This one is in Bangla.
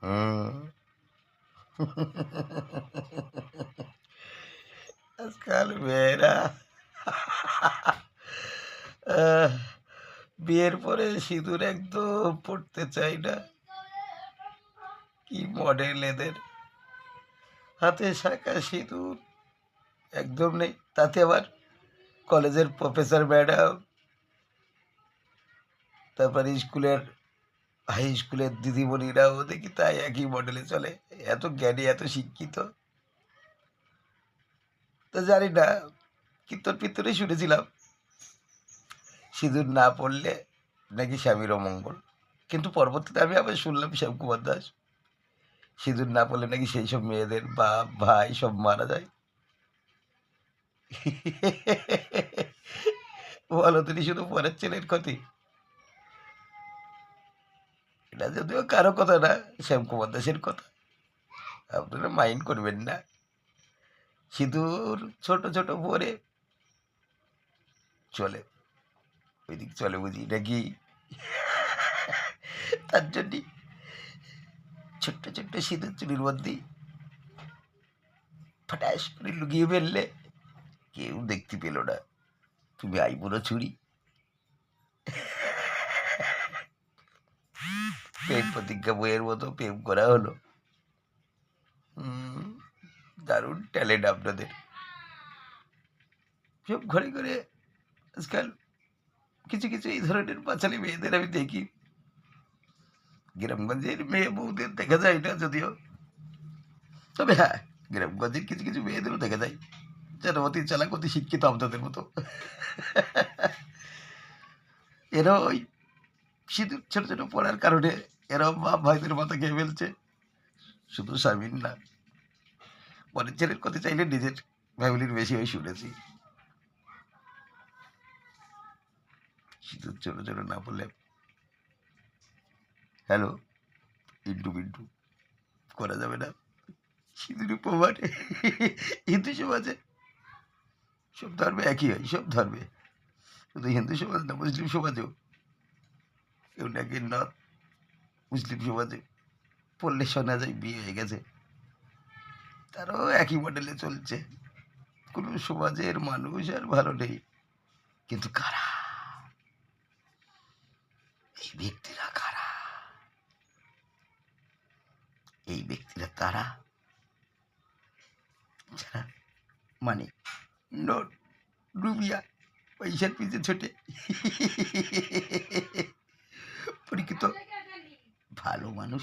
হুম। আজকাল মেয়েরা আহ, বিয়ের পরে সিঁদুর একদম পড়তে চাই না। কি মডেল এদের! হাতে শাঁখা সিঁদুর একদম নেই। তাতে আবার কলেজের প্রফেসর ম্যাডাম, তারপরে স্কুলের হাই স্কুলের দিদিমণিরাও দেখি তাই একই মডেলে চলে। এত জ্ঞানী, এত শিক্ষিত। তো জানি না, কীর্তন ফির্তনে শুনেছিলাম সিঁদুর না পড়লে নাকি স্বামীর অমঙ্গল। কিন্তু পরবর্তীতে আমি আবার শুনলাম শ্যামকুমার দাস, সিঁদুর না পড়লে নাকি সেই সব মেয়েদের বাপ ভাই সব মারা যায়। বলো, তিনি শুধু পরের ছেলের ক্ষতি। এটা যদিও কারো কথা না, শ্যামকুমার দাসের কথা। আপনারা মাইন্ড করবেন না। সিঁদুর ছোট ছোট পরে চলে, ওইদিক চলে বুঝি নাকি। তার জন্যে ছোট্ট ছোট্ট সিঁদুর চুরির মধ্যেই ফটাস করে লুকিয়ে ফেললে কেউ দেখতে পেল না। তুমি আইবুড়ো ছুরি। প্রেম প্রতিজ্ঞা বইয়ের মতো প্রেম করা হলো। দারুণ ট্যালেন্ট আপনাদের। সব ঘরে ঘরে আজকাল কিছু কিছু এই ধরনের পাঁচালী মেয়েদের আমি দেখি। গ্রামগঞ্জের মেয়ে বউদের দেখা যায় না যদিও, তবে হ্যাঁ, গ্রামগঞ্জের কিছু কিছু মেয়েদেরও দেখা যায় যেন অতি চালাক, অতি শিক্ষিত আপনাদের মতো। এরা ওই সিঁদুর ছোট ছোট পড়ার কারণে এরাও বাপ ভাইদের মাথা খেয়ে ফেলছে। শুধু স্বামীর না, পরের ছেলের কথা চাইলে নিজের ফ্যামিলির বেশি ওই শুনেছি। সিঁদুর ছোট ছোট না পড়লে হ্যালো ইন্টু বিন্টু করা যাবে না। সিঁদুর উপমানে হিন্দু সমাজে সব ধর্মে একই হয়। সব ধর্মে, শুধু হিন্দু সমাজ না, মুসলিম সমাজেও কেউ নাকি না, মুসলিম সমাজে পড়লে শোনা যায় বিয়ে হয়ে গেছে। তারাও একই মডেলে চলছে। কোনো সমাজের মানুষ আর ভালো নেই। কিন্তু কারা এই ব্যক্তিরা? কারা এই ব্যক্তিরা? তারা যারা মানে নোট, রুবিয়া, পয়সার পিছে ছোটে পরিচিত ভালো মানুষ